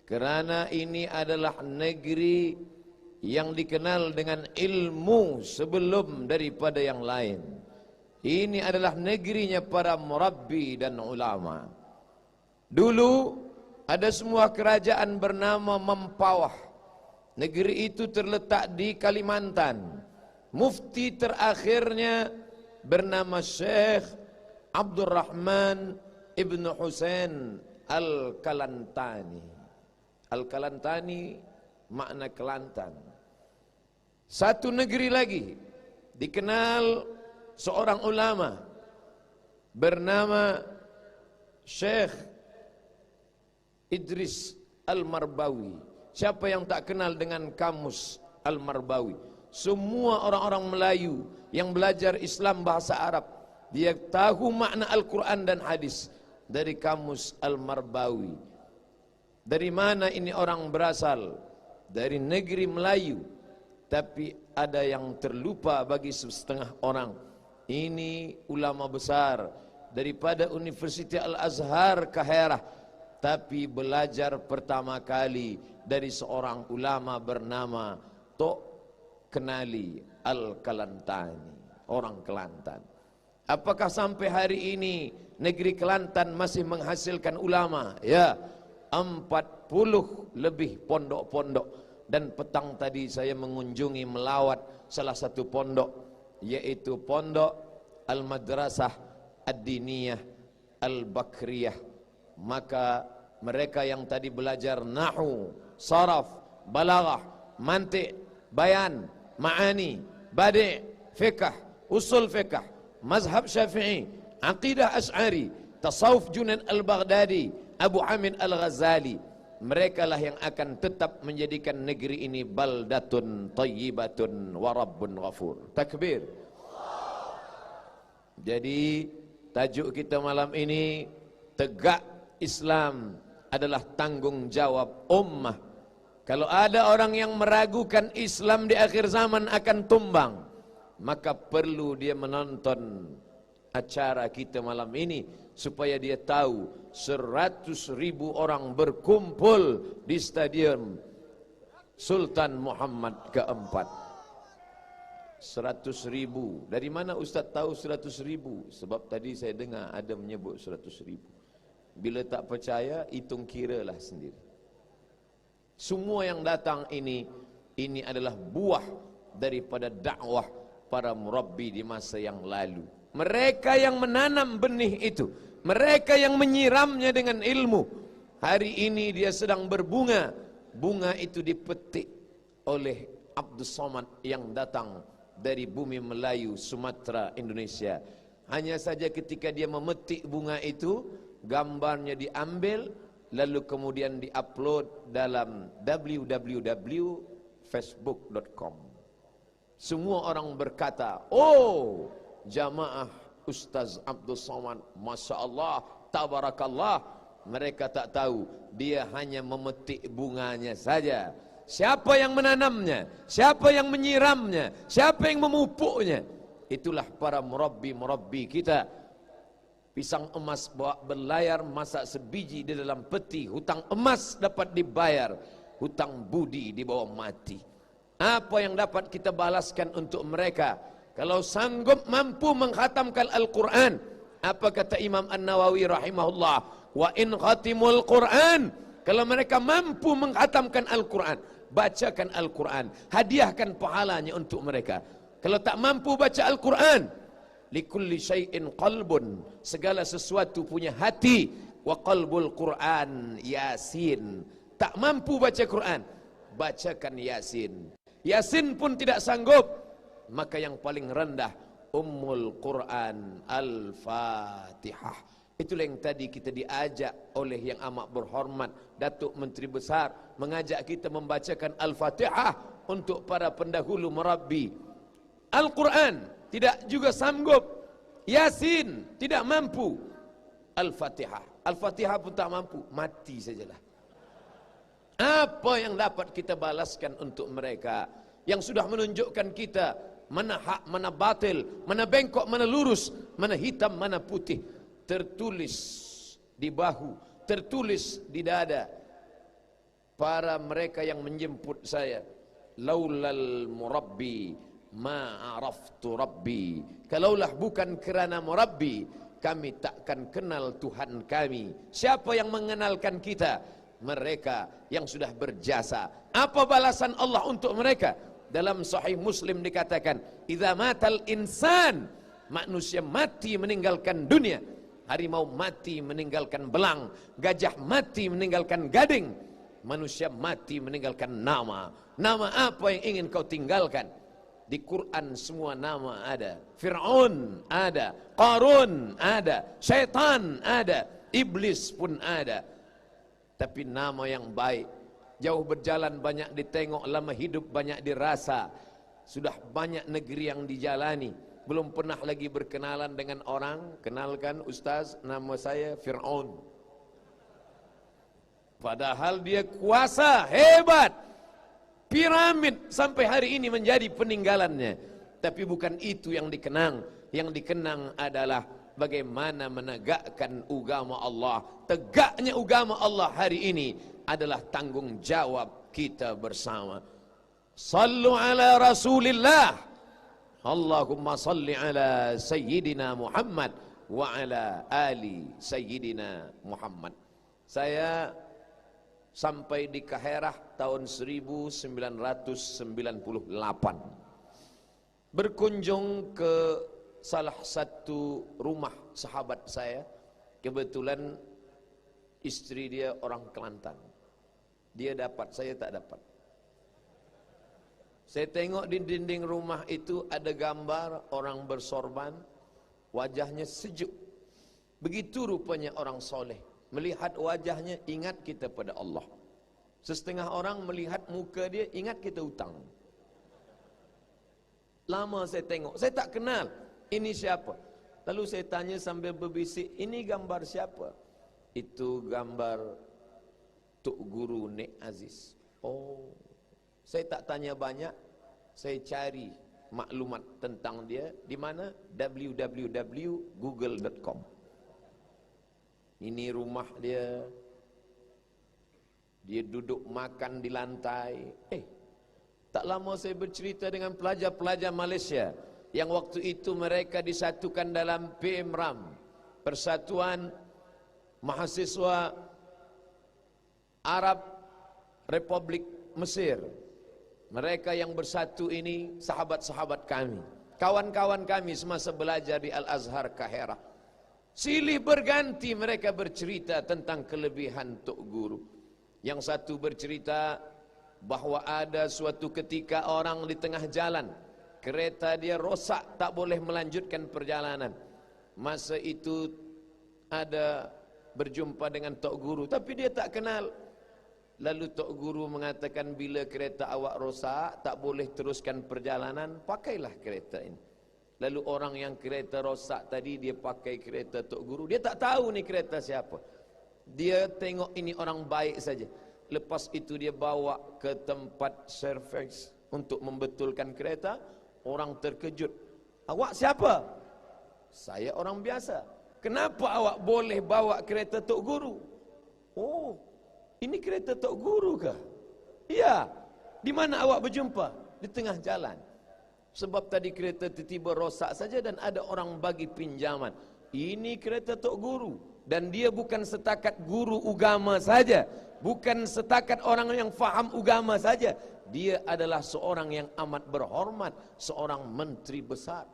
Kerana ini adalah negeri yang dikenal dengan ilmu sebelum daripada yang lain. Ini adalah negerinya para murabbi dan ulama. Dulu ada sebuah kerajaan bernama Mempawah. Negeri itu terletak di Kalimantan. Mufti terakhirnya bernama Syekh Abdul Rahman Ibn Husain Al-Kalantani. Al-Kalantani makna Kelantan. Satu negeri lagi dikenal seorang ulama bernama Syekh Idris Al-Marbawi. Siapa yang tak kenal dengan kamus Al-Marbawi? Semua orang-orang Melayu yang belajar Islam bahasa Arab, dia tahu makna Al-Quran dan hadis dari kamus Al-Marbawi. Dari mana ini orang berasal? Dari negeri Melayu. Tapi ada yang terlupa bagi setengah orang. Ini ulama besar daripada Universitas Al-Azhar Kaherah, tapi belajar pertama kali dari seorang ulama bernama Tok Kenali Al-Kalantani, orang Kelantan. Apakah sampai hari ini negeri Kelantan masih menghasilkan ulama? Ya, 40 lebih pondok-pondok. Dan petang tadi saya mengunjungi melawat salah satu pondok, yaitu pondok Al-Madrasah Ad-Diniyah Al-Bakriyah. Maka mereka yang tadi belajar nahu, saraf, balaghah, mantik, bayan, ma'ani, badi', fiqh, usul fiqh, mazhab Syafi'i, aqidah Asy'ari, tasawuf Junaid Al-Baghdadi, Abu Hamid Al-Ghazali. Mereka lah yang akan tetap menjadikan negeri ini baldatun tayyibatun wa rabbun ghafur. Takbir. Jadi tajuk kita malam ini, tegak Islam adalah tanggung jawab ummah. Kalau ada orang yang meragukan Islam di akhir zaman akan tumbang, maka perlu dia menonton acara kita malam ini supaya dia tahu 100.000 orang berkumpul di stadium Sultan Muhammad keempat. 100.000. Dari mana Ustaz tahu 100.000? Sebab tadi saya dengar ada menyebut 100.000. Bila tak percaya, hitung kiralah sendiri. Semua yang datang ini adalah buah daripada dakwah para murabbi di masa yang lalu. Mereka yang menanam benih itu, mereka yang menyiramnya dengan ilmu. Hari ini dia sedang berbunga. Bunga itu dipetik oleh Abdul Somad yang datang dari bumi Melayu, Sumatera, Indonesia. Hanya saja ketika dia memetik bunga itu, gambarnya diambil, lalu kemudian diupload dalam www.facebook.com. Semua orang berkata, oh, jamaah Ustaz Abdul Somad, Masya Allah, Tabarakallah. Mereka tak tahu, dia hanya memetik bunganya saja. Siapa yang menanamnya? Siapa yang menyiramnya? Siapa yang memupuknya? Itulah para murabbi-murabbi kita. Pisang emas bawa berlayar, masak sebiji di dalam peti. Hutang emas dapat dibayar, hutang budi dibawa mati. Apa yang dapat kita balaskan untuk mereka? Kalau sanggup mampu mengkhatamkan Al-Quran, apa kata Imam An-Nawawi rahimahullah? Wa in khatimul Quran, kalau mereka mampu mengkhatamkan Al-Quran, bacakan Al-Quran, hadiahkan pahalanya untuk mereka. Kalau tak mampu baca Al-Quran, likulli syai'in qalbun, segala sesuatu punya hati. Wa qalbul Quran Yasin, tak mampu baca Quran, bacakan Yasin. Yasin pun tidak sanggup, maka yang paling rendah Ummul Quran Al-Fatihah. Itulah yang tadi kita diajak oleh yang amat berhormat Datuk Menteri Besar, mengajak kita membacakan Al-Fatihah untuk para pendahulu merabbi. Al-Quran tidak juga sanggup, Yasin tidak mampu, Al-Fatihah pun tak mampu, mati sajalah. Apa yang dapat kita balaskan untuk mereka yang sudah menunjukkan kita mana hak, mana batil, mana bengkok, mana lurus, mana hitam, mana putih. Tertulis di bahu, tertulis di dada. para mereka yang menjemput saya, laulal murabbi ma araftu rabbi, kalaulah bukan kerana murabbi, kami takkan kenal Tuhan kami. Siapa yang mengenalkan kita? Mereka yang sudah berjasa. Apa balasan Allah untuk mereka? Dalam Sahih Muslim dikatakan, idza matal insan, manusia mati meninggalkan dunia, harimau mati meninggalkan belang, gajah mati meninggalkan gading, manusia mati meninggalkan nama. Nama apa yang ingin kau tinggalkan? Di Quran semua nama ada. Fir'aun ada, Qarun ada, syaitan ada, iblis pun ada. Tapi nama yang baik, jauh berjalan banyak ditengok, lama hidup banyak dirasa. Sudah banyak negeri yang dijalani, belum pernah lagi berkenalan dengan orang. Kenalkan Ustaz, nama saya Fir'aun. Padahal dia kuasa hebat, piramid sampai hari ini menjadi peninggalannya. Tapi bukan itu yang dikenang. Yang dikenang adalah bagaimana menegakkan agama Allah. Tegaknya agama Allah hari ini adalah tanggung jawab kita bersama. Sallu ala Rasulillah, Allahumma salli ala Sayyidina Muhammad wa ala ali Sayyidina Muhammad. Saya sampai di Kaherah tahun 1998. Berkunjung ke salah satu rumah sahabat saya. Kebetulan istri dia orang Kelantan. Dia dapat, saya tak dapat. Saya tengok di dinding rumah itu ada gambar orang bersorban, wajahnya sejuk. Begitu rupanya orang soleh. Melihat wajahnya ingat kita pada Allah. Setengah orang melihat muka dia ingat kita hutang. Lama saya tengok, saya tak kenal ini siapa. Lalu saya tanya sambil berbisik, ini gambar siapa? Itu gambar Tok Guru Nek Aziz. Oh, saya tak tanya banyak, saya cari maklumat tentang dia di mana? www.google.com. Ini rumah dia. Dia duduk makan di lantai. Tak lama saya bercerita dengan pelajar-pelajar Malaysia yang waktu itu mereka disatukan dalam PMRAM, Persatuan Mahasiswa Arab Republik Mesir. Mereka yang bersatu ini sahabat-sahabat kami, kawan-kawan kami semasa belajar di Al-Azhar Kaherah. Silih berganti mereka bercerita tentang kelebihan Tok Guru. Yang satu bercerita bahwa ada suatu ketika orang di tengah jalan, kereta dia rosak, tak boleh melanjutkan perjalanan. Masa itu ada berjumpa dengan Tok Guru, tapi dia tak kenal. Lalu Tok Guru mengatakan, bila kereta awak rosak, tak boleh teruskan perjalanan, pakailah kereta ini. Lalu orang yang kereta rosak tadi, dia pakai kereta Tok Guru. Dia tak tahu ni kereta siapa. Dia tengok ini orang baik saja. Lepas itu dia bawa ke tempat servis untuk membetulkan kereta. Orang terkejut. Awak siapa? Saya orang biasa. Kenapa awak boleh bawa kereta Tok Guru? Oh, ini kereta Tok Guru kah? Iya. Di mana awak berjumpa? Di tengah jalan. Sebab tadi kereta tiba-tiba rosak saja dan ada orang bagi pinjaman. Ini kereta Tok Guru. Dan dia bukan setakat guru agama saja, bukan setakat orang yang faham agama saja. Dia adalah seorang yang amat berhormat, seorang menteri besar.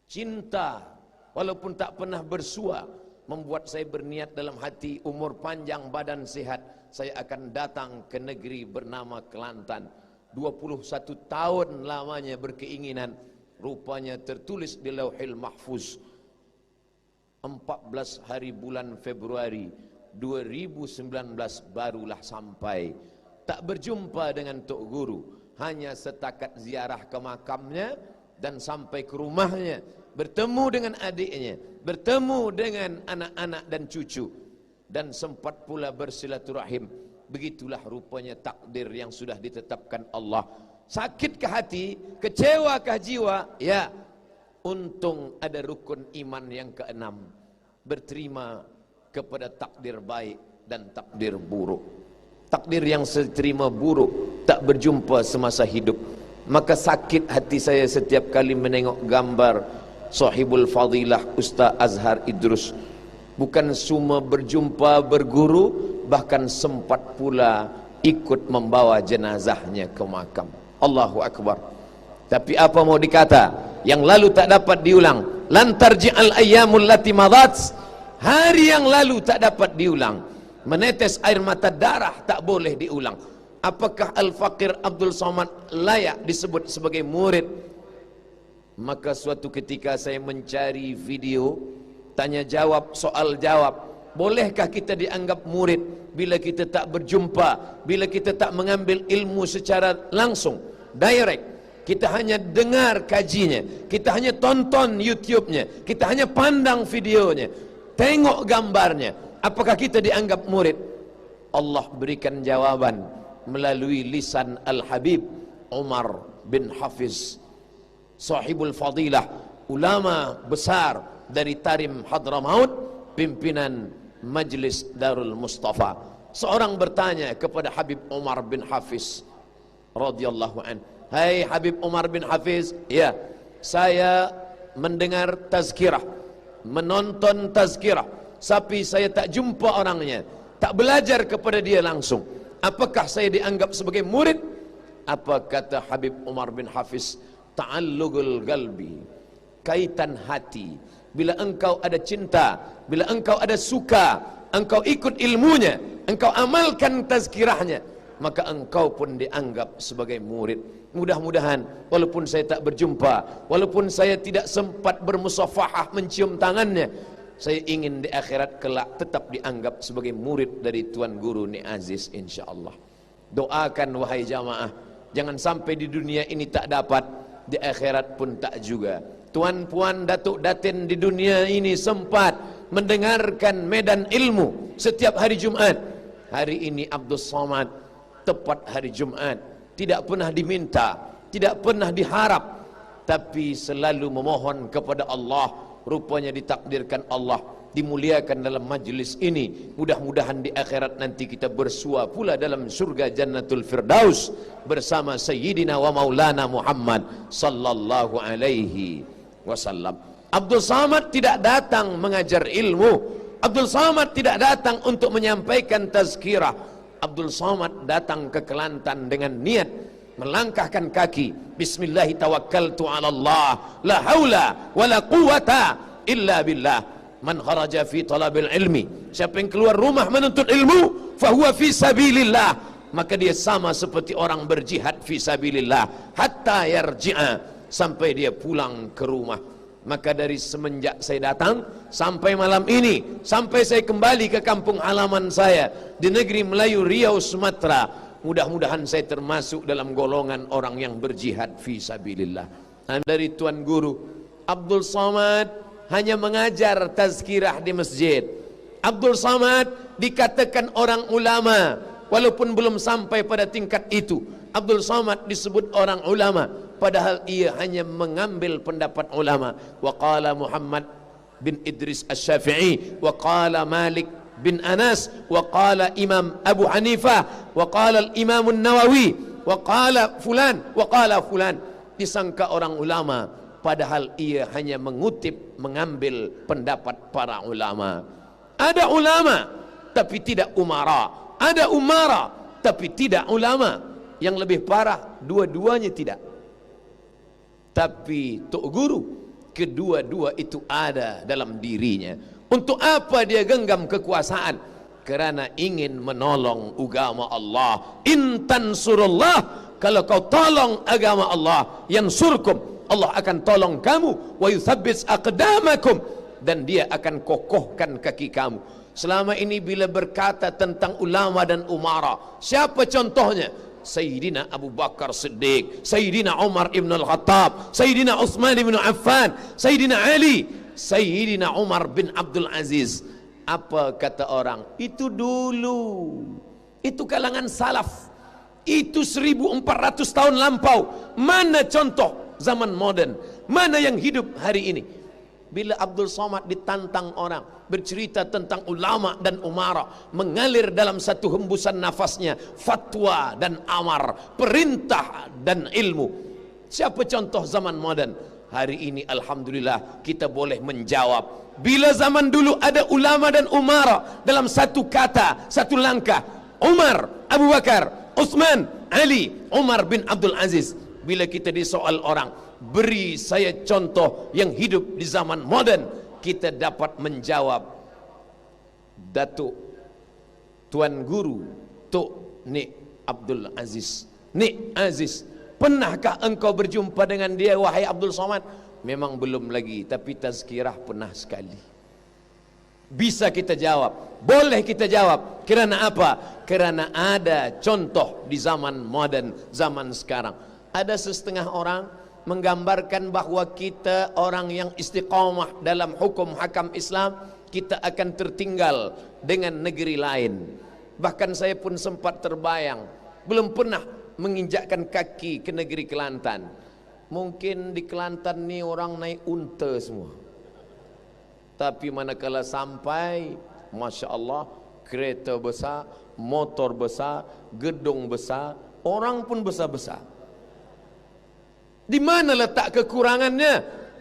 Cinta, walaupun tak pernah bersua, membuat saya berniat dalam hati, umur panjang badan sehat, saya akan datang ke negeri bernama Kelantan. 21 tahun lamanya berkeinginan, rupanya tertulis di Lauhil Mahfuz. 14 hari bulan Februari 2019 barulah sampai. Tak berjumpa dengan Tok Guru, hanya setakat ziarah ke makamnya dan sampai ke rumahnya, bertemu dengan adiknya, bertemu dengan anak-anak dan cucu, dan sempat pula bersilaturahim. Begitulah rupanya takdir yang sudah ditetapkan Allah. Sakitkah hati? Kecewakah jiwa? Ya. Untung ada rukun iman yang ke-6, berterima kepada takdir baik dan takdir buruk. takdir yang saya terima buruk, tak berjumpa semasa hidup. Maka sakit hati saya setiap kali menengok gambar sahibul fadilah Ustaz Azhar Idrus. Bukan cuma berjumpa berguru, bahkan sempat pula ikut membawa jenazahnya ke makam. Allahu Akbar. Tapi apa mau dikata, yang lalu tak dapat diulang. Lan tarji'al ayyamul lati madat. Hari yang lalu tak dapat diulang. Menetes air mata darah tak boleh diulang. Apakah Al-Faqir Abdul Somad layak disebut sebagai murid? Maka suatu ketika saya mencari video tanya jawab, soal jawab. Bolehkah kita dianggap murid bila kita tak berjumpa, bila kita tak mengambil ilmu secara langsung, direct? Kita hanya dengar kajinya, kita hanya tonton YouTube-nya, kita hanya pandang videonya, tengok gambarnya. Apakah kita dianggap murid? Allah berikan jawaban melalui lisan Al-Habib Umar bin Hafiz, sahibul fadilah, ulama besar dari Tarim Hadramaut, pimpinan Majlis Darul Mustafa. Seorang bertanya kepada Habib Umar bin Hafiz radhiyallahu an, "Hai Habib Umar bin Hafiz, ya, saya mendengar tazkirah, menonton tazkirah, tapi saya tak jumpa orangnya, tak belajar kepada dia langsung. Apakah saya dianggap sebagai murid?" Apa kata Habib Umar bin Hafiz? Ta'allugul galbi, kaitan hati. Bila engkau ada cinta, bila engkau ada suka, engkau ikut ilmunya, engkau amalkan tazkirahnya, maka engkau pun dianggap sebagai murid. Mudah-mudahan walaupun saya tak berjumpa, walaupun saya tidak sempat bermusafahah mencium tangannya, saya ingin di akhirat kelak tetap dianggap sebagai murid dari Tuan Guru Ni Aziz, insyaAllah. Doakan wahai jamaah, jangan sampai di dunia ini tak dapat, di akhirat pun tak juga. Tuan-puan, datuk datin di dunia ini sempat mendengarkan medan ilmu setiap hari Jumat. Hari ini Abdul Somad tepat hari Jumat, tidak pernah diminta, tidak pernah diharap, tapi selalu memohon kepada Allah. Rupanya ditakdirkan Allah dimuliakan dalam majlis ini. Mudah-mudahan di akhirat nanti kita bersua pula dalam surga Jannatul Firdaus bersama Sayyidina wa Maulana Muhammad sallallahu alaihi wasallam. Abdul Somad tidak datang mengajar ilmu. Abdul Somad tidak datang untuk menyampaikan tazkirah. Abdul Somad datang ke Kelantan dengan niat melangkahkan kaki, bismillahi tawakkaltu ala Allah, la haula wala quwata illa billah. Man kharaja fi talabil ilmi, siapa yang keluar rumah menuntut ilmu, fahuwa fi sabilillah, maka dia sama seperti orang berjihad fi sabilillah, hatta yarji'a, sampai dia pulang ke rumah. Maka dari semenjak saya datang sampai malam ini, sampai saya kembali ke kampung halaman saya di negeri Melayu Riau Sumatera, mudah-mudahan saya termasuk dalam golongan orang yang berjihad fi sabilillah. Dan dari Tuan Guru Abdul Somad hanya mengajar tazkirah di masjid. Abdul Somad dikatakan orang ulama walaupun belum sampai pada tingkat itu. Abdul Somad disebut orang ulama padahal ia hanya mengambil pendapat ulama. Wa qala Muhammad bin Idris Asy-Syafi'i, wa qala Malik bin Anas, wa qala Imam Abu Hanifah, wa qala Imam Nawawi, wa qala fulan, wa qala fulan. Disangka orang ulama padahal ia hanya mengutip, mengambil pendapat para ulama. Ada ulama tapi tidak umara, ada umara tapi tidak ulama. Yang lebih parah, dua-duanya tidak. Tapi Tok Guru, kedua-dua itu ada dalam dirinya. Untuk apa dia genggam kekuasaan? Kerana ingin menolong agama Allah. In tansurullah, kalau kau tolong agama Allah, yansurkum, Allah akan tolong kamu. Wa yuthabbits aqdamakum, dan dia akan kokohkan kaki kamu. Selama ini bila berkata tentang ulama dan umara, siapa contohnya? Sayyidina Abu Bakar Siddiq, Sayyidina Umar ibn al-Khattab, Sayyidina Uthman ibn Affan, Sayyidina Ali, Sayyidina Umar bin Abdul Aziz. Apa kata orang? Itu dulu, itu kalangan salaf, itu 1400 tahun lampau. Mana contoh zaman modern? Mana yang hidup hari ini? Bila Abdul Somad ditantang orang bercerita tentang ulama dan umara, mengalir dalam satu hembusan nafasnya fatwa dan amar, perintah dan ilmu. Siapa contoh zaman moden? Hari ini alhamdulillah kita boleh menjawab. Bila zaman dulu ada ulama dan umara dalam satu kata, satu langkah, Umar, Abu Bakar, Utsman, Ali, Umar bin Abdul Aziz. Bila kita disoal orang, beri saya contoh yang hidup di zaman moden, kita dapat menjawab, Datuk Tuan Guru Tok Nik Abdul Aziz. Nik Aziz, pernahkah engkau berjumpa dengan dia wahai Abdul Somad? Memang belum lagi, tapi tazkirah pernah sekali. Bisa kita jawab, boleh kita jawab. Kerana apa? Kerana ada contoh di zaman moden, zaman sekarang. Ada setengah orang menggambarkan bahawa kita orang yang istiqamah dalam hukum hakam Islam, kita akan tertinggal dengan negeri lain. Bahkan saya pun sempat terbayang, belum pernah menginjakkan kaki ke negeri Kelantan. Mungkin di Kelantan ni orang naik unta semua. Tapi manakala sampai, Masya Allah, kereta besar, motor besar, gedung besar, orang pun besar-besar. Di mana letak kekurangannya?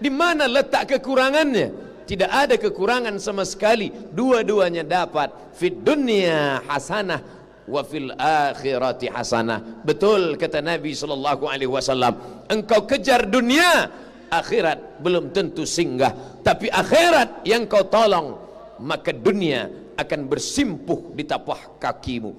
Di mana letak kekurangannya? Tidak ada kekurangan sama sekali. Dua-duanya dapat. Fid dunya hasanah wa fil akhirati hasanah. Betul kata Nabi SAW. Engkau kejar dunia, akhirat belum tentu singgah. Tapi akhirat yang kau tolong, maka dunia akan bersimpuh di tapak kakimu.